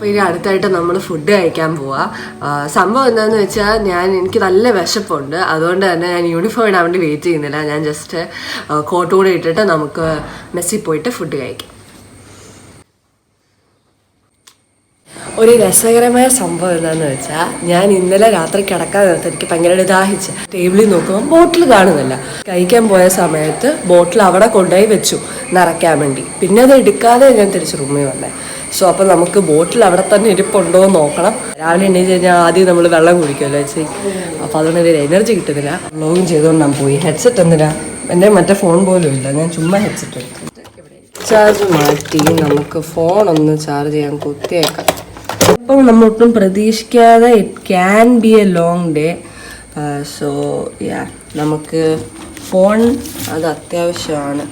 അപ്പോൾ ഇനി അടുത്തായിട്ട് നമ്മൾ ഫുഡ് കഴിക്കാൻ പോവാം. സംഭവം എന്താണെന്ന് വെച്ചാൽ എനിക്ക് നല്ല വിശപ്പുണ്ട്. അതുകൊണ്ട് തന്നെ ഞാൻ യൂണിഫോം ഇടാൻ വേണ്ടി വെയിറ്റ് ചെയ്യുന്നില്ല. ഞാൻ ജസ്റ്റ് കോട്ട് കൂടെ ഇട്ടിട്ട് നമുക്ക് മെസ്സിൽ പോയിട്ട് ഫുഡ് കഴിക്കാം. ഒരു രസകരമായ സംഭവം എന്താണെന്ന് വെച്ചാൽ ഞാൻ ഇന്നലെ രാത്രി കിടക്കാൻ നേരത്തെ എനിക്ക് ഭയങ്കര ദാഹിച്ച് ടേബിളിൽ നോക്കുമ്പോൾ ബോട്ടിൽ കാണുന്നില്ല. കഴിക്കാൻ പോയ സമയത്ത് ബോട്ടിൽ അവിടെ കൊണ്ടുപോയി വെച്ചു നിറയ്ക്കാൻ വേണ്ടി. പിന്നെ അത് എടുക്കാതെ ഞാൻ തിരിച്ച് റൂമിൽ വന്നേ. സോ അപ്പോൾ നമുക്ക് ബോട്ടിൽ അവിടെ തന്നെ ഇരിപ്പുണ്ടോ എന്ന് നോക്കണം. രാവിലെ എണീച്ച് കഴിഞ്ഞാൽ ആദ്യം നമ്മൾ വെള്ളം കുടിക്കുമല്ലോ ചേച്ചി. അപ്പോൾ അതുകൊണ്ട് ഒരു എനർജി കിട്ടുന്നില്ല. വ്ലോഗിങ് ചെയ്തുകൊണ്ട് ഞാൻ പോയി. ഹെഡ്സെറ്റ് എന്തിനാ? എൻ്റെ മറ്റേ ഫോൺ പോലും ഇല്ല. ഞാൻ ചുമ്മാ ഹെഡ്സെറ്റ് എടുത്തു. ചാർജ് മാറ്റി നമുക്ക് ഫോൺ ഒന്ന് ചാർജ് ചെയ്യാൻ കുത്തിയേക്കാം. ഇപ്പം നമ്മളൊട്ടും പ്രതീക്ഷിക്കാതെ it can be A long day. So yeah നമുക്ക് ഫോൺ അത് അത്യാവശ്യമാണ്.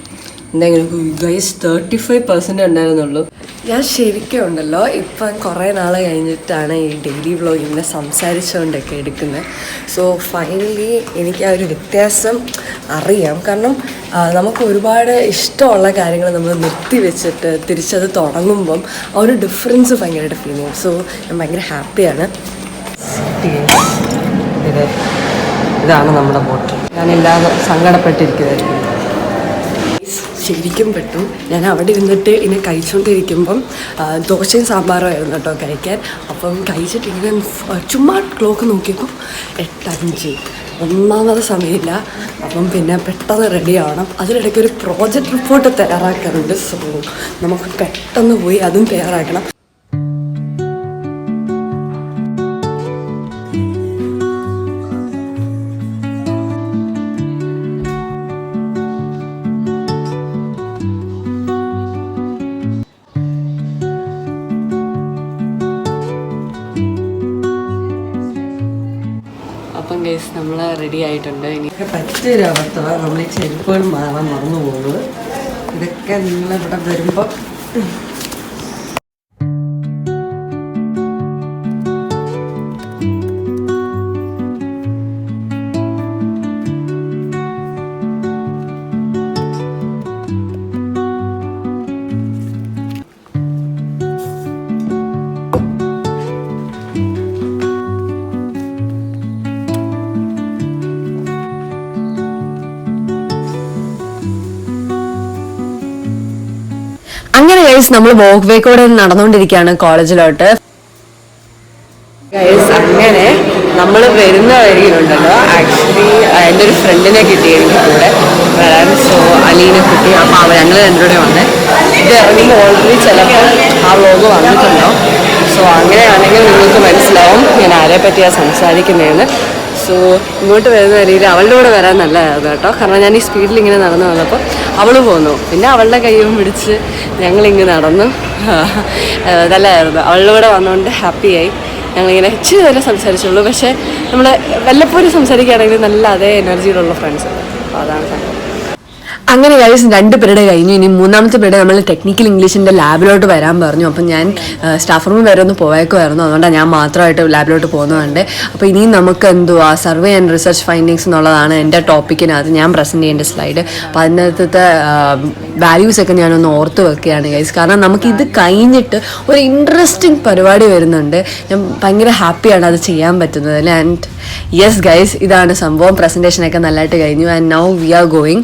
എന്തെങ്കിലും ഗൈസ് 35% ഉണ്ടായിരുന്നുള്ളൂ. ഞാൻ ശരിക്കും ഉണ്ടല്ലോ ഇപ്പം കുറേ നാൾ കഴിഞ്ഞിട്ടാണ് ഈ ഡെയിലി വ്ളോഗ് ഇങ്ങനെ സംസാരിച്ചുകൊണ്ടൊക്കെ എടുക്കുന്നത്. സോ ഫൈനലി എനിക്ക് ആ ഒരു വ്യത്യാസം അറിയാം. കാരണം നമുക്ക് ഒരുപാട് ഇഷ്ടമുള്ള കാര്യങ്ങൾ നമ്മൾ നിർത്തി വെച്ചിട്ട് തിരിച്ചത് തുടങ്ങുമ്പം ആ ഒരു ഡിഫറൻസ് ഭയങ്കരമായിട്ട് ഫീൽ ചെയ്യും. സോ ഞാൻ ഭയങ്കര ഹാപ്പിയാണ്. ഇതാണ് നമ്മുടെ ബോട്ടിൽ. ഞാനില്ലാതെ സങ്കടപ്പെട്ടിരിക്കുന്നതായിരിക്കും. ശരിക്കും പെട്ടു. ഞാൻ അവിടെ ഇരുന്നിട്ട് ഇങ്ങനെ കഴിച്ചുകൊണ്ടിരിക്കുമ്പം ദോശയും സാമ്പാറുമായിരുന്നു കേട്ടോ കഴിക്കാൻ. അപ്പം കഴിച്ചിട്ടിങ്ങനെ ചുമ്മാ ക്ലോക്ക് നോക്കിയപ്പോൾ 8:05. ഒന്നാമത് സമയമില്ല. അപ്പം പിന്നെ പെട്ടെന്ന് റെഡി ആവണം. അതിനിടയ്ക്ക് ഒരു പ്രോജക്റ്റ് റിപ്പോർട്ട് തയ്യാറാക്കാറുണ്ട്. സോ നമുക്ക് പെട്ടെന്ന് പോയി അതും തയ്യാറാക്കണം. അപ്പം ഗൈസ് നമ്മൾ റെഡി ആയിട്ടുണ്ട്. എനിക്ക് പറ്റിയൊരു അവസ്ഥ നമ്മൾ ഈ ചെരുപ്പുകൾ മാറാൻ മറന്നു പോകുന്നത്. ഇതൊക്കെ നിങ്ങളിവിടെ വരുമ്പോൾ അങ്ങനെ ഗൈസ് നമ്മൾ വോക്ക് വേ കൂടെ നടന്നുകൊണ്ടിരിക്കുകയാണ് കോളേജിലോട്ട്. ഗൈസ് അങ്ങനെ നമ്മൾ വരുന്ന വഴിയിലുണ്ടല്ലോ ആക്ച്വലി എൻ്റെ ഒരു ഫ്രണ്ടിനെ കിട്ടി എനിക്ക് കൂടെ വരാൻ. സോ അലീനെ കിട്ടി. അപ്പോൾ ഞങ്ങൾ രണ്ടുകൂടെ വന്നേ. ഇത് ഇറങ്ങി ഓൾറെഡി ചിലപ്പോൾ ആ വ്ലോഗ് വന്നിട്ടുണ്ടോ. സോ അങ്ങനെയാണെങ്കിൽ നിങ്ങൾക്ക് മനസ്സിലാവും ഞാൻ ആരെ പറ്റിയാണ് സംസാരിക്കുന്നതെന്ന്. സോ ഇങ്ങോട്ട് വരുന്ന വരിയിൽ അവളുടെ കൂടെ വരാൻ നല്ലതായിരുന്നു കേട്ടോ. കാരണം ഞാൻ ഈ സ്പീഡിൽ ഇങ്ങനെ നടന്നു വന്നപ്പോൾ അവൾ പോന്നു. പിന്നെ അവളുടെ കൈയും പിടിച്ച് ഞങ്ങളിങ്ങനെ നടന്നു. നല്ലതായിരുന്നു. അവളുടെ കൂടെ വന്നുകൊണ്ട് ഹാപ്പിയായി. ഞങ്ങളിങ്ങനെ ഇച്ചിരി നേരം സംസാരിച്ചുള്ളൂ. പക്ഷേ നമ്മൾ വല്ലപ്പോഴും സംസാരിക്കുകയാണെങ്കിൽ നല്ല അതേ എനർജിയിലുള്ള ഫ്രണ്ട്സ്. അപ്പോൾ അതാണ് സംഭവം. അങ്ങനെ ഗൈസ് 2 പീരീഡ് കഴിഞ്ഞു. ഇനി 3ാമത്തെ പീരീഡ് നമ്മൾ ടെക്നിക്കൽ ഇംഗ്ലീഷിൻ്റെ ലാബിലോട്ട് വരാൻ പറഞ്ഞു. അപ്പം ഞാൻ സ്റ്റാഫ് റൂമിൽ വരെ ഒന്ന് പോയേക്കുമായിരുന്നു. അതുകൊണ്ടാണ് ഞാൻ മാത്രമായിട്ട് ലാബിലോട്ട് പോകുന്നതുകൊണ്ട്. അപ്പോൾ ഇനിയും നമുക്ക് എന്തുവാ സർവേ ആൻഡ് റിസർച്ച് ഫൈൻഡിങ്സ് എന്നുള്ളതാണ് എൻ്റെ ടോപ്പിക്കിനകത്ത് ഞാൻ പ്രസൻറ്റ് ചെയ്യേണ്ട സ്ലൈഡ്. അപ്പോൾ അതിനകത്തെ വാല്യൂസൊക്കെ ഞാനൊന്ന് ഓർത്ത് വെക്കുകയാണ് ഗൈസ്. കാരണം നമുക്കിത് കഴിഞ്ഞിട്ട് ഒരു ഇൻട്രസ്റ്റിംഗ് പരിപാടി വരുന്നുണ്ട്. ഞാൻ ഭയങ്കര ഹാപ്പിയാണ് അത് ചെയ്യാൻ പറ്റുന്നതിൽ. ആൻഡ് യെസ് ഗൈസ് ഇതാണ് സംഭവം. പ്രസൻറ്റേഷനൊക്കെ നല്ലതായിട്ട് കഴിഞ്ഞു. And now we are going.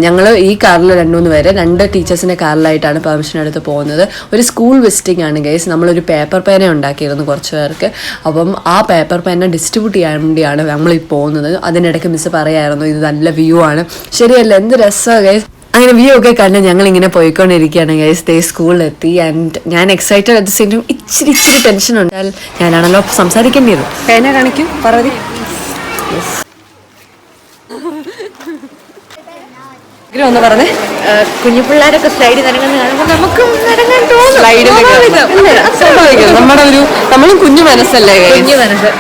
ഞങ്ങൾ ഈ കാറിൽ 2-3 പേര് 2 ടീച്ചേഴ്സിൻ്റെ കാറിലായിട്ടാണ് പെർമിഷൻ എടുത്ത് പോകുന്നത്. ഒരു സ്കൂൾ വിസിറ്റിംഗ് ആണ് ഗൈസ്. നമ്മളൊരു പേപ്പർ പേന ഉണ്ടാക്കിയിരുന്നു കുറച്ച് പേർക്ക്. അപ്പം ആ പേപ്പർ പേന ഡിസ്ട്രിബ്യൂട്ട് ചെയ്യാൻ വേണ്ടിയാണ് നമ്മളീ പോകുന്നത്. അതിനിടയ്ക്ക് മിസ് പറയായിരുന്നു ഇത് നല്ല വ്യൂ ആണ്. ശരിയല്ല, എന്ത് രസമാണ് ഗൈസ്. അങ്ങനെ വ്യൂ ഒക്കെ കണ്ട് ഞങ്ങളിങ്ങനെ പോയിക്കൊണ്ടിരിക്കുകയാണ് ഗൈസ്. ദേ സ്കൂളിലെത്തി. ആൻഡ് ഞാൻ excited at the same time ഇച്ചിരി ടെൻഷൻ ഉണ്ടാൽ ഞാനാണല്ലോ സംസാരിക്കേണ്ടത്. പേന കാണിക്കും പറവതി. ഒന്ന് പറഞ്ഞേ. കുഞ്ഞു പിള്ളേരൊക്കെ സ്ലൈഡിൽ നിറങ്ങുന്ന കാണുമ്പോൾ നമുക്കും നിറങ്ങാൻ തോന്നും. നമ്മളും കുഞ്ഞു മനസ്സല്ലേ. കുഞ്ഞു മനസ്സ്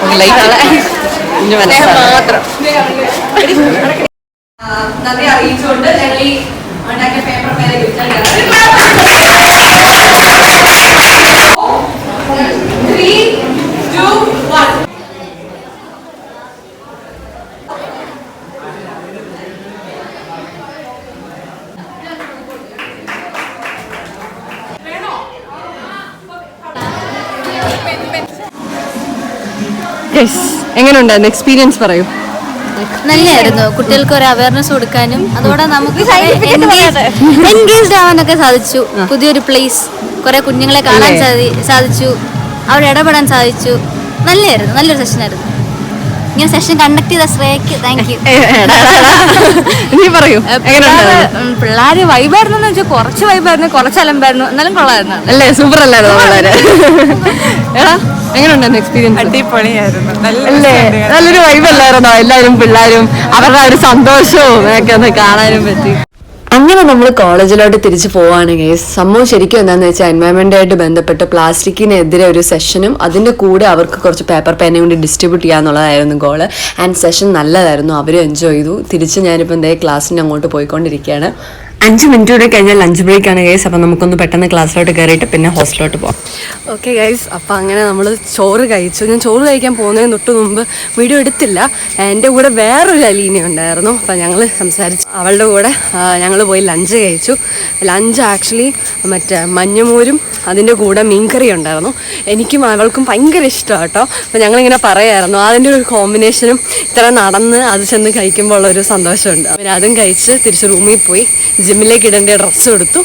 കുഞ്ഞു മനസ്സ് മാത്രം നന്ദി അറിയിച്ചുകൊണ്ട് ഞങ്ങൾ ഈ ഉണ്ടാക്കിയ പേപ്പർ പേരെ എങ്ങനെയുണ്ടായിരുന്നു എക്സ്പീരിയൻസ് പറയൂ. നല്ലതായിരുന്നു. കുട്ടികൾക്ക് ഒരു അവയർനെസ് കൊടുക്കാനും അതോടെ നമുക്ക് എൻഗേജ്ഡ് ആവാനൊക്കെ സാധിച്ചു. പുതിയൊരു പ്ലേസ്, കുറെ കുഞ്ഞുങ്ങളെ കാണാൻ സാധിച്ചു, അവിടെ ഇടപെടാൻ സാധിച്ചു. നല്ലതായിരുന്നു, നല്ലൊരു സെഷനായിരുന്നു. ഇങ്ങനെ സെഷൻ കണ്ടക്ട് ചെയ്ത ശ്രേയക്ക് താങ്ക് യു. നീ പറയൂ. പിള്ളേര് വൈബായിരുന്നു എന്ന് വെച്ചാൽ കുറച്ച് വൈബായിരുന്നു, കുറച്ച് അലമ്പായിരുന്നു, എന്നാലും കൊള്ളായിരുന്നു അല്ലേ? സൂപ്പർ അല്ലായിരുന്നു പിള്ളേര്. എടാ എങ്ങനെയുണ്ടായിരുന്നു എക്സ്പീരിയൻസ്? അടിപൊളിയായിരുന്നു. അല്ലേ? നല്ലൊരു വൈബല്ലായിരുന്നോ? എല്ലാവരും പിള്ളേരും അവരുടെ ആ ഒരു സന്തോഷവും ഒക്കെ ഒന്ന് കാണാനും പറ്റി. അങ്ങനെ നമ്മൾ കോളേജിലോട്ട് തിരിച്ചു പോവാണ് ഗൈസ്. സംഭവം ശരിക്കും എന്താണെന്ന് വെച്ചാൽ എൻവയൺമെൻറ്റായിട്ട് ബന്ധപ്പെട്ട് പ്ലാസ്റ്റിക്കിനെതിരെ ഒരു സെഷനും അതിൻ്റെ കൂടെ അവർക്ക് കുറച്ച് പേപ്പർ പേനയും കൂടി ഡിസ്ട്രിബ്യൂട്ട് ചെയ്യാന്നുള്ളതായിരുന്നു ഗോള്. ആൻഡ് സെഷൻ നല്ലതായിരുന്നു, അവർ എൻജോയ് ചെയ്തു. തിരിച്ച് ഞാനിപ്പോൾ എന്തായാലും ക്ലാസ്സിന് അങ്ങോട്ട് പോയിക്കൊണ്ടിരിക്കുകയാണ്. 5 മിനിറ്റ് കൂടെ കഴിഞ്ഞാൽ ലഞ്ച് ബ്രേക്ക് ആണ് ഗൈസ്. അപ്പം നമുക്കൊന്ന് പെട്ടെന്ന് ക്ലാസ്സിലോട്ട് കയറിയിട്ട് പിന്നെ ഹോസ്റ്റലിലോട്ട് പോകാം. ഓക്കെ ഗൈസ്, അപ്പം അങ്ങനെ നമ്മൾ ചോറ് കഴിച്ചു. ഞാൻ ചോറ് കഴിക്കാൻ പോകുന്നതിന് തൊട്ട് മുമ്പ് വീഡിയോ എടുത്തില്ല. എൻ്റെ കൂടെ വേറൊരു അലീന ഉണ്ടായിരുന്നു. അപ്പം ഞങ്ങൾ സംസാരിച്ചു, അവളുടെ കൂടെ ഞങ്ങൾ പോയി ലഞ്ച് കഴിച്ചു. ലഞ്ച് ആക്ച്വലി മറ്റേ മഞ്ഞമൂരും അതിൻ്റെ കൂടെ മീൻകറി ഉണ്ടായിരുന്നു. എനിക്കും അവൾക്കും ഭയങ്കര ഇഷ്ടമാണ് കേട്ടോ. അപ്പം ഞങ്ങളിങ്ങനെ പറയായിരുന്നു അതിൻ്റെ ഒരു കോമ്പിനേഷനും ഇത്ര നടന്ന് അത് ചെന്ന് കഴിക്കുമ്പോൾ ഉള്ളൊരു സന്തോഷമുണ്ട്. പിന്നെ അതും കഴിച്ച് തിരിച്ച് റൂമിൽ പോയി ജിമ്മിലേക്ക് ഇടേണ്ട ഡ്രസ്സ് എടുത്തു.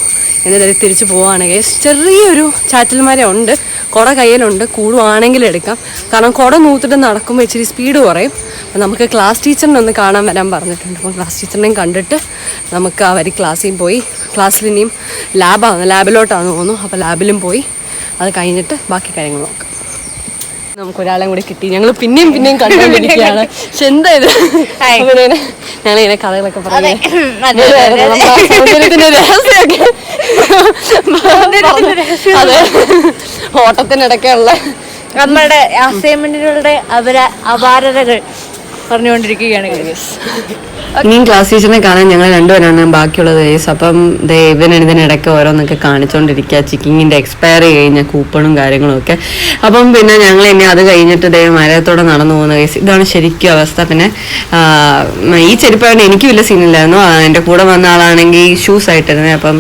എന്നിട്ട് തിരിച്ച് പോവുകയാണ് ഗൈസ്. ചെറിയൊരു ചാറ്റൽമര ഉണ്ട്, കുട കയ്യിലുണ്ട്, കൂടുവാണെങ്കിൽ എടുക്കാം. കാരണം കുട നൂത്തിട്ട് നടക്കുമ്പോൾ ഇച്ചിരി സ്പീഡ് കുറയും. അപ്പം നമുക്ക് ക്ലാസ് ടീച്ചറിനെ ഒന്ന് കാണാൻ വരാൻ പറഞ്ഞിട്ടുണ്ട്. അപ്പം ക്ലാസ് ടീച്ചറിനെയും കണ്ടിട്ട് നമുക്ക് ആ വരി ക്ലാസ്സിൽ പോയി, ക്ലാസ്സിൽ ഇനിയും ലാബിലോട്ടാണെന്ന് തോന്നുന്നു. അപ്പോൾ ലാബിലും പോയി അത് കഴിഞ്ഞിട്ട് ബാക്കി കാര്യങ്ങൾ നോക്കാം. നമുക്ക് ഒരാളെ കൂടി കിട്ടി. ഞങ്ങൾ പിന്നെയും കണ്ടുകൊണ്ടിരിക്കുകയാണ്. പക്ഷെ എന്താ ഇത്, ഞങ്ങളിങ്ങനെ കഥകളൊക്കെ പറഞ്ഞു അതെ ഓട്ടത്തിനിടയ്ക്കുള്ള നമ്മുടെ അസൈൻമെന്റുകളുടെ അപാരതകൾ പറഞ്ഞുകൊണ്ടിരിക്കുകയാണ്. ഇനിയും ക്ലാസ് ടീച്ചറിനെ കാണാൻ ഞങ്ങൾ രണ്ടുപേരാണ് ബാക്കിയുള്ളത് കേസ്. അപ്പം ഇതിനിടയ്ക്ക് ഓരോന്നൊക്കെ കാണിച്ചുകൊണ്ടിരിക്കുക, ചിക്കിങ്ങിൻ്റെ എക്സ്പയർ കഴിഞ്ഞ കൂപ്പണും കാര്യങ്ങളും ഒക്കെ. അപ്പം പിന്നെ ഞങ്ങൾ ഇനി അത് കഴിഞ്ഞിട്ട് മരത്തോടെ നടന്നു പോകുന്ന കേസ്. ഇതാണ് ശരിക്കും അവസ്ഥ. പിന്നെ ഈ ചെരുപ്പായിട്ട് എനിക്ക് വലിയ സീനില്ലായിരുന്നു. എൻ്റെ കൂടെ വന്ന ആളാണെങ്കിൽ ഷൂസ് ആയിട്ടിരുന്നത്. അപ്പം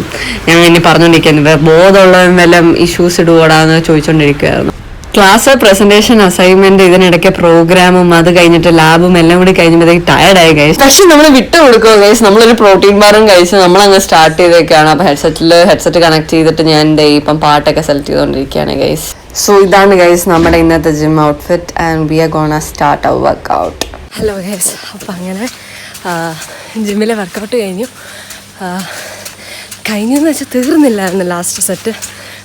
ഞങ്ങൾ ഇനി പറഞ്ഞുകൊണ്ടിരിക്കുന്നത് ബോധമുള്ളവൻ വല്ലതും ഈ ഷൂസ് ഇടുകൂടാന്ന് ചോദിച്ചുകൊണ്ടിരിക്കുകയായിരുന്നു. ക്ലാസ്, പ്രസന്റേഷൻ, അസൈൻമെന്റ്, ഇതിനിടയ്ക്ക് പ്രോഗ്രാമും അത് കഴിഞ്ഞിട്ട് ലാബും എല്ലാം കൂടി കഴിഞ്ഞപ്പോഴത്തേക്ക് ടയർഡായി കഴിച്ചു. പക്ഷെ നമ്മൾ വിട്ടു കൊടുക്കുക കഴിച്ച് നമ്മളൊരു പ്രോട്ടീൻ ബാറും കഴിച്ച് നമ്മളങ്ങ് സ്റ്റാർട്ട് ചെയ്തേക്കാണ്. അപ്പം ഹെഡ്സെറ്റ് കണക്ട് ചെയ്തിട്ട് ഞാൻ ഇപ്പം പാട്ടൊക്കെ സെലക്ട് ചെയ്തുകൊണ്ടിരിക്കുകയാണ് ഗൈസ്. സോ ഇതാണ് ഗൈസ് നമ്മുടെ ഇന്നത്തെ gym outfit and we are gonna start our workout. Hello guys, അപ്പം അങ്ങനെ ജിമ്മിലെ വർക്കൗട്ട് കഴിഞ്ഞെന്ന് വെച്ചാൽ തീർന്നില്ലായിരുന്നു ലാസ്റ്റ് സെറ്റ്.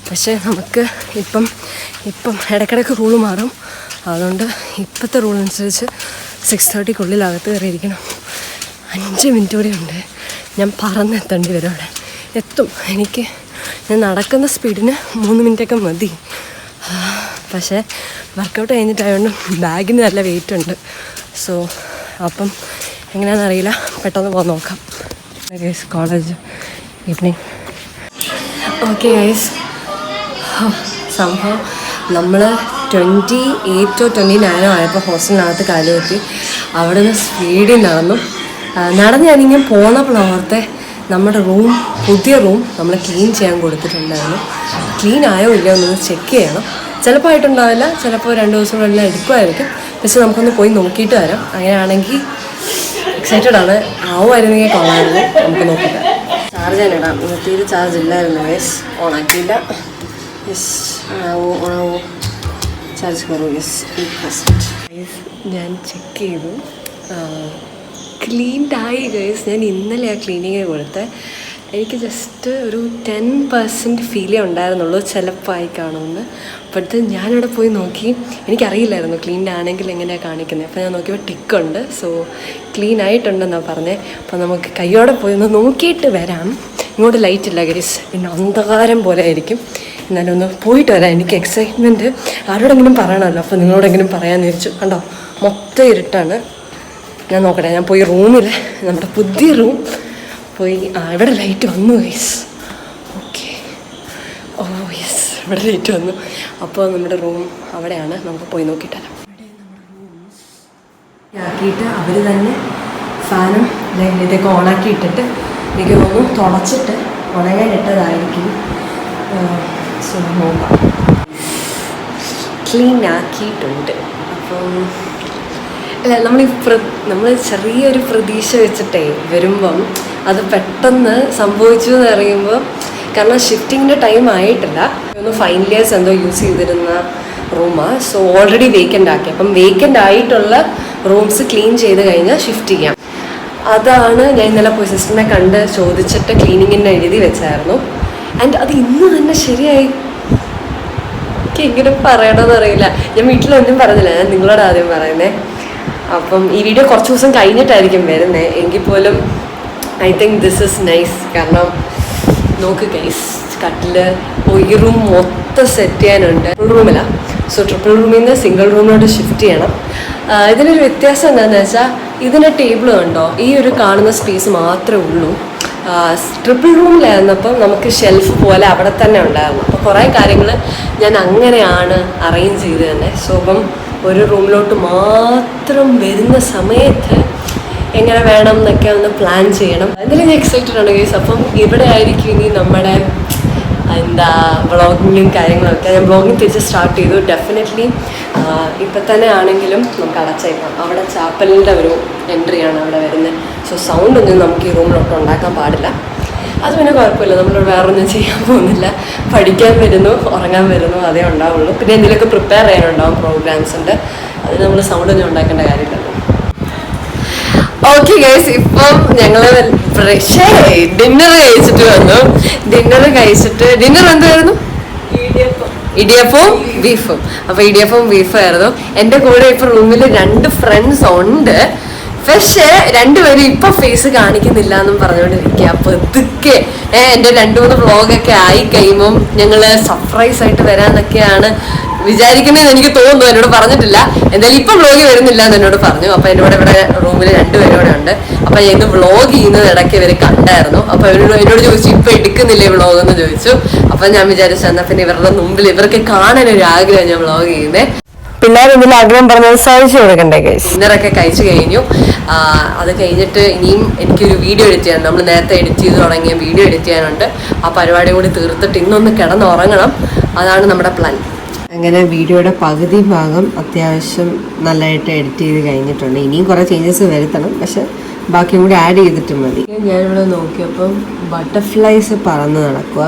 പക്ഷേ നമുക്ക് ഇപ്പം ഇടയ്ക്കിടയ്ക്ക് റൂള് മാറും. അതുകൊണ്ട് ഇപ്പോഴത്തെ റൂൾ അനുസരിച്ച് 6:30 അകത്ത് കയറിയിരിക്കണം. 5 മിനിറ്റ് കൂടെ ഉണ്ട്. ഞാൻ പറന്നെത്തേണ്ടി വരും, അവിടെ എത്തും. ഞാൻ നടക്കുന്ന സ്പീഡിന് 3 മിനിറ്റൊക്കെ മതി. പക്ഷേ വർക്കൗട്ട് കഴിഞ്ഞിട്ടായതുകൊണ്ട് ബാഗിന് നല്ല വെയിറ്റ് ഉണ്ട്. സോ അപ്പം എങ്ങനെയാണെന്നറിയില്ല, പെട്ടെന്ന് പോകാൻ നോക്കാം. Guys, college evening. Okay guys, സംഭവം നമ്മൾ 28 or 29 ആയപ്പോൾ ഹോസ്റ്റലിനകത്ത് കാലുവെത്തി. അവിടെ നിന്ന് സ്പീഡിൽ നടന്ന് ഞാനിങ്ങനെ പോന്നപ്പോൾ ഓർത്തെ നമ്മുടെ പുതിയ റൂം നമ്മൾ ക്ലീൻ ചെയ്യാൻ കൊടുത്തിട്ടുണ്ടായിരുന്നു. ക്ലീൻ ആയോ ഇല്ലയോ എന്നൊന്ന് ചെക്ക് ചെയ്യണം. ചിലപ്പോൾ ആയിട്ടുണ്ടാവില്ല, ചിലപ്പോൾ 2 ദിവസം എല്ലാം എടുക്കുമായിരിക്കും. പക്ഷെ നമുക്കൊന്ന് പോയി നോക്കിയിട്ട് വരാം. അങ്ങനെയാണെങ്കിൽ എക്സൈറ്റഡ് ആണ്. ആവുമായിരുന്നെങ്കിൽ കൊള്ളാമായിരുന്നു. നമുക്ക് നോക്കിയിട്ട് ചാർജ് ഞാൻ ഇടാം. തീരെ ചാർജ് ഇല്ലായിരുന്നു ഗൈസ്, ഓണാക്കിയില്ല. യെസ്, ഓണാവോ ചാർജ് കയറും. യെസ്, 8%. ഞാൻ ചെക്ക് ചെയ്തു, ക്ലീൻഡായി ഗൈസ്. ഞാൻ ഇന്നലെ ആ ക്ലീനിങ്ങിന് കൊടുത്തത്. എനിക്ക് ജസ്റ്റ് ഒരു 10% ഫീലേ ഉണ്ടായിരുന്നുള്ളൂ, ചിലപ്പോൾ ആയി കാണുമെന്ന്. അപ്പോഴത്തെ ഞാനിവിടെ പോയി നോക്കി, എനിക്കറിയില്ലായിരുന്നു ക്ലീൻഡ് ആണെങ്കിൽ എങ്ങനെയാണ് കാണിക്കുന്നത്. അപ്പോൾ ഞാൻ നോക്കിയപ്പോൾ ടിക്കുണ്ട്. സോ ക്ലീൻ ആയിട്ടുണ്ടെന്നാണ് പറഞ്ഞത്. അപ്പോൾ നമുക്ക് കയ്യോടെ പോയി ഒന്ന് നോക്കിയിട്ട് വരാം. ഇങ്ങോട്ട് ലൈറ്റ് ഇല്ല ഗൈസ്, പിന്നെ അന്ധകാരം പോലെ ആയിരിക്കും. എന്നാലും ഒന്ന് പോയിട്ട് വരാം. എനിക്ക് എക്സൈറ്റ്മെൻറ്റ് ആരോടെങ്കിലും പറയണമല്ലോ. അപ്പോൾ നിങ്ങളോടെങ്കിലും പറയാമെന്ന് വിചാരിച്ചു. കണ്ടോ, മൊത്തം ഇരുട്ടാണ്. ഞാൻ നോക്കട്ടെ, ഞാൻ പോയി റൂമിൽ, നമ്മുടെ പുതിയ റൂം പോയി. ഇവിടെ ലൈറ്റ് വന്നു ഗൈസ്. ഓക്കെ, ഓ യെസ്, ഇവിടെ ലൈറ്റ് വന്നു. അപ്പോൾ നമ്മുടെ റൂം അവിടെയാണ്. നമുക്ക് പോയി നോക്കിയിട്ട് വരാം. ആക്കിയിട്ട് അവർ തന്നെ ഫാനും ഇതൊക്കെ ഓണാക്കി ഇട്ടിട്ട് എനിക്ക് തോന്നുന്നു തുടച്ചിട്ട് ഉണങ്ങാൻ ഇട്ടതായിരിക്കും. സോ നോക്കാം. ക്ലീൻ ആക്കിയിട്ടുണ്ട്. അപ്പം അല്ല നമ്മൾ ചെറിയൊരു പ്രതീക്ഷ വെച്ചിട്ടേ വരുമ്പം അത് പെട്ടെന്ന് സംഭവിച്ചു എന്ന് അറിയുമ്പോൾ, കാരണം ഷിഫ്റ്റിങ്ങിൻ്റെ ടൈം ആയിട്ടില്ല, ഒന്ന് ഫൈനൽ ഇയേഴ്സ് എന്തോ യൂസ് ചെയ്തിരുന്ന റൂമാണ്. സോ ഓൾറെഡി വേക്കൻ്റ് ആക്കി. അപ്പം വേക്കൻ്റ് ആയിട്ടുള്ള റൂംസ് ക്ലീൻ ചെയ്ത് കഴിഞ്ഞാൽ ഷിഫ്റ്റ് ചെയ്യാം. അതാണ് ഞാൻ ഇന്നലെ പോയി സിസ്റ്ററിനെ കണ്ട് ചോദിച്ചിട്ട് ക്ലീനിങ്ങിന് എഴുതി വെച്ചായിരുന്നു. ആൻഡ് അത് ഇന്ന് തന്നെ ശരിയായി. എനിക്ക് എങ്ങനെ പറയണമെന്ന് അറിയില്ല. ഞാൻ വീട്ടിലൊന്നും പറഞ്ഞില്ല, ഞാൻ നിങ്ങളോട് ആദ്യം പറയുന്നേ. അപ്പം ഈ വീഡിയോ കുറച്ച് ദിവസം കഴിഞ്ഞിട്ടായിരിക്കും വരുന്നത്. എങ്കിൽ പോലും I think this is nice. കാരണം നോക്ക് ഗൈസ്, കട്ടില് ഈ റൂം മൊത്തം സെറ്റ് ചെയ്യാനുണ്ട്. റൂമില്ല, സോ ട്രിപ്പിൾ റൂമിൽ നിന്ന് സിംഗിൾ റൂമിലോട്ട് ഷിഫ്റ്റ് ചെയ്യണം. ഇതിനൊരു വ്യത്യാസം എന്താണെന്ന് വെച്ചാൽ, ഇതിന് ടേബിൾ കണ്ടോ, ഈ ഒരു കാണുന്ന സ്പേസ് മാത്രമേ ഉള്ളൂ. ട്രിപ്പിൾ റൂമിലായിരുന്നപ്പം നമുക്ക് ഷെൽഫ് പോലെ അവിടെ തന്നെ ഉണ്ടായിരുന്നു. അപ്പോൾ കുറേ കാര്യങ്ങൾ ഞാൻ അങ്ങനെയാണ് അറേഞ്ച് ചെയ്ത് തന്നെ. സോ അപ്പം ഒരു റൂമിലോട്ട് മാത്രം വരുന്ന സമയത്ത് എങ്ങനെ വേണം എന്നൊക്കെ ഒന്ന് പ്ലാൻ ചെയ്യണം. അതിൽ ഞാൻ എക്സൈറ്റഡ് ആണ് ഗൈസ്. അപ്പം ഇവിടെ ആയിരിക്കും ഇനി നമ്മുടെ വ്ളോഗിങ്ങും കാര്യങ്ങളൊക്കെ. ഞാൻ വ്ളോഗിങ് തിരിച്ച് സ്റ്റാർട്ട് ചെയ്തു. ഡെഫിനറ്റ്ലി ഇപ്പം തന്നെ ആണെങ്കിലും നമുക്ക് അടച്ചേക്കാം. അവിടെ ചാപ്പലിൻ്റെ ഒരു എൻട്രിയാണ് അവിടെ വരുന്നത്. സോ സൗണ്ട് ഒന്നും നമുക്ക് ഈ റൂമിലോട്ട് ഉണ്ടാക്കാൻ പാടില്ല. അത് പിന്നെ കുഴപ്പമില്ല, നമ്മൾ വേറൊന്നും ചെയ്യാൻ പോകുന്നില്ല. പഠിക്കാൻ വരുന്നു, ഉറങ്ങാൻ വരുന്നു, അതേ ഉണ്ടാവുള്ളൂ. പിന്നെ എന്തെങ്കിലുമൊക്കെ പ്രിപ്പയർ ചെയ്യാനുണ്ടാവും, പ്രോഗ്രാംസ് ഉണ്ട്. അത് നമ്മൾ സൗണ്ട് ഒന്നും ഉണ്ടാക്കേണ്ട കാര്യമില്ലല്ലോ. ഓക്കെ ഗൈസ്, ഇപ്പം ഞങ്ങള് ഡിന്നർ കഴിച്ചിട്ട് വന്നു. ഡിന്നർ എന്തായിരുന്നു? ഇടിയപ്പവും ബീഫും. അപ്പൊ ഇടിയപ്പവും ബീഫായിരുന്നു. എൻ്റെ കൂടെ ഇപ്പൊ റൂമിൽ 2 ഫ്രണ്ട്സ് ഉണ്ട്. പക്ഷെ രണ്ടുപേരും ഇപ്പൊ ഫേസ് കാണിക്കുന്നില്ല എന്നും പറഞ്ഞുകൊണ്ടിരിക്കുക. അപ്പൊ ഇതൊക്കെ എൻ്റെ 2-3 വ്ളോഗൊക്കെ ആയി കഴിയുമ്പം ഞങ്ങള് സർപ്രൈസ് ആയിട്ട് വരാന്നൊക്കെയാണ് വിചാരിക്കുന്നതെന്ന് എനിക്ക് തോന്നുന്നു. എന്നോട് പറഞ്ഞിട്ടില്ല. എന്തായാലും ഇപ്പൊ വ്ളോഗ് വരുന്നില്ല എന്ന് എന്നോട് പറഞ്ഞു. അപ്പൊ എന്നോട് ഇവിടെ റൂമിൽ 2 പേരും കൂടെ ഉണ്ട്. അപ്പൊ ഞാൻ ഇന്ന് വ്ളോഗ് ചെയ്യുന്നത് ഇടയ്ക്ക് ഇവര് കണ്ടായിരുന്നു. അപ്പൊ എന്നോട് ചോദിച്ചു, ഇപ്പൊ എടുക്കുന്നില്ലേ വ്ളോഗ് എന്ന് ചോദിച്ചു. അപ്പൊ ഞാൻ വിചാരിച്ചു എന്നാ പിന്നെ ഇവരുടെ മുമ്പിൽ ഇവർക്ക് കാണാനൊരു ആഗ്രഹം ഞാൻ വ്ളോഗ് ചെയ്യുന്നേ. പിള്ളേർ എന്തെങ്കിലും ആഗ്രഹം പറഞ്ഞത് സാധിച്ചു കൊടുക്കണ്ടേ ഗൈസ്. ഡിന്നറൊക്കെ കഴിച്ചു കഴിഞ്ഞു. അത് കഴിഞ്ഞിട്ട് ഇനിയും എനിക്കൊരു വീഡിയോ എഡിറ്റ് ചെയ്യാനുണ്ട്. നമ്മൾ നേരത്തെ എഡിറ്റ് ചെയ്ത് തുടങ്ങിയ വീഡിയോ എഡിറ്റ് ചെയ്യാനുണ്ട്. ആ പരിപാടി കൂടി തീർത്തിട്ട് ഇന്നൊന്ന് കിടന്നുറങ്ങണം. അതാണ് നമ്മുടെ പ്ലാൻ. അങ്ങനെ വീഡിയോയുടെ പകുതി ഭാഗം അത്യാവശ്യം നല്ലതായിട്ട് എഡിറ്റ് ചെയ്ത് കഴിഞ്ഞിട്ടുണ്ട്. ഇനിയും കുറേ ചേഞ്ചസ് വരുത്തണം, പക്ഷെ ബാക്കിയും കൂടി ആഡ് ചെയ്തിട്ട് മതി. ഞാനിവിടെ നോക്കിയപ്പം ബട്ടർഫ്ലൈസ് പറന്ന് നടക്കുക.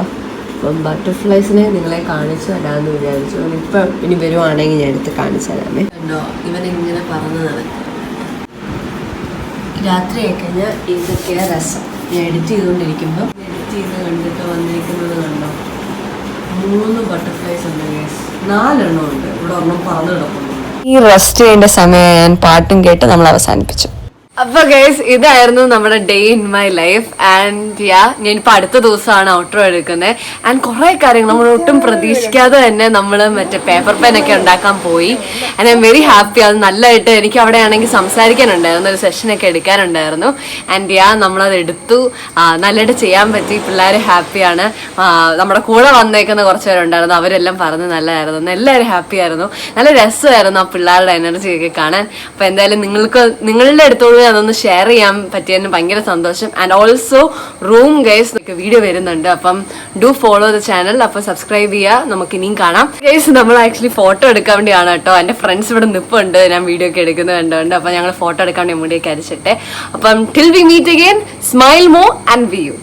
അപ്പം ബട്ടർഫ്ലൈസിനെ നിങ്ങളെ കാണിച്ചു തരാമെന്ന് വിചാരിച്ചു. ഇപ്പം ഇനി വരുവാണെങ്കിൽ ഞാൻ എടുത്ത് കാണിച്ചു തരാമേ. കണ്ടോ, ഇവനിങ്ങനെ പറന്ന് നടക്കും. രാത്രിയായി കഴിഞ്ഞാൽ ഇതൊക്കെയാണ് രസം. ഞാൻ എഡിറ്റ് ചെയ്തുകൊണ്ടിരിക്കുമ്പോൾ എഡിറ്റ് ചെയ്ത് കണ്ടിട്ട് വന്നിരിക്കുന്നത് കണ്ടോ, 3 ബട്ടർഫ്ലൈസ് ഉണ്ട് ഗൈസ്. 4 എണ്ണം ഉണ്ട്. ഇവിടെ ഒരെണ്ണം പറന്ന് കിടക്കുന്നു. ഈ റെസ്റ്റ് ചെയ്യേണ്ട സമയം ഞാൻ പാട്ടും കേട്ട് നമ്മൾ അവസാനിപ്പിച്ചു. അപ്പൊ ഗൈസ്, ഇതായിരുന്നു നമ്മുടെ day in my life. And ഞാനിപ്പോ അടുത്ത ദിവസമാണ് ഔട്ട്രോ എടുക്കുന്നത്. ആൻഡ് കുറെ കാര്യങ്ങൾ നമ്മൾ ഒട്ടും പ്രതീക്ഷിക്കാതെ തന്നെ നമ്മൾ മറ്റേ പേപ്പർ പെൻ ഒക്കെ ഉണ്ടാക്കാൻ പോയി. And I am very happy. അത് നല്ലതായിട്ട് എനിക്ക് അവിടെ ആണെങ്കിൽ സംസാരിക്കാനുണ്ടായിരുന്നു, ഒരു സെഷനൊക്കെ എടുക്കാനുണ്ടായിരുന്നു. ആൻഡ് നമ്മളത് എടുത്തു. നല്ലതായിട്ട് ചെയ്യാൻ പറ്റി. പിള്ളേർ ഹാപ്പിയാണ്. നമ്മുടെ കൂടെ വന്നേക്കുന്ന കുറച്ച് പേരുണ്ടായിരുന്നു, അവരെല്ലാം പറഞ്ഞ് നല്ലതായിരുന്നു. എല്ലാവരും ഹാപ്പി ആയിരുന്നു. നല്ല രസമായിരുന്നു ആ പിള്ളേരുടെ എനർജി ഒക്കെ കാണാൻ. അപ്പൊ എന്തായാലും നിങ്ങളുടെ അടുത്തോട് അതൊന്ന് ഷെയർ ചെയ്യാൻ പറ്റിയതിന് ഭയങ്കര സന്തോഷം. And also room guys video വരുന്നുണ്ട്. അപ്പം ഡു ഫോളോ ദ ചാനൽ. അപ്പൊ സബ്സ്ക്രൈബ് ചെയ്യുക. നമുക്ക് ഇനിയും കാണാം ഗൈസ്. നമ്മൾ ആക്ച്വലി ഫോട്ടോ എടുക്കാൻ വേണ്ടിയാണ് കേട്ടോ. എൻ്റെ ഫ്രണ്ട്സ് ഇവിടെ നിൽപ്പുണ്ട്, ഞാൻ വീഡിയോ ഒക്കെ എടുക്കുന്നത് കണ്ടുകൊണ്ട്. അപ്പൊ ഞങ്ങൾ ഫോട്ടോ എടുക്കാൻ വേണ്ടി മുടിയൊക്കെ അരിച്ചിട്ടെ. അപ്പം till we meet again, smile more and we U.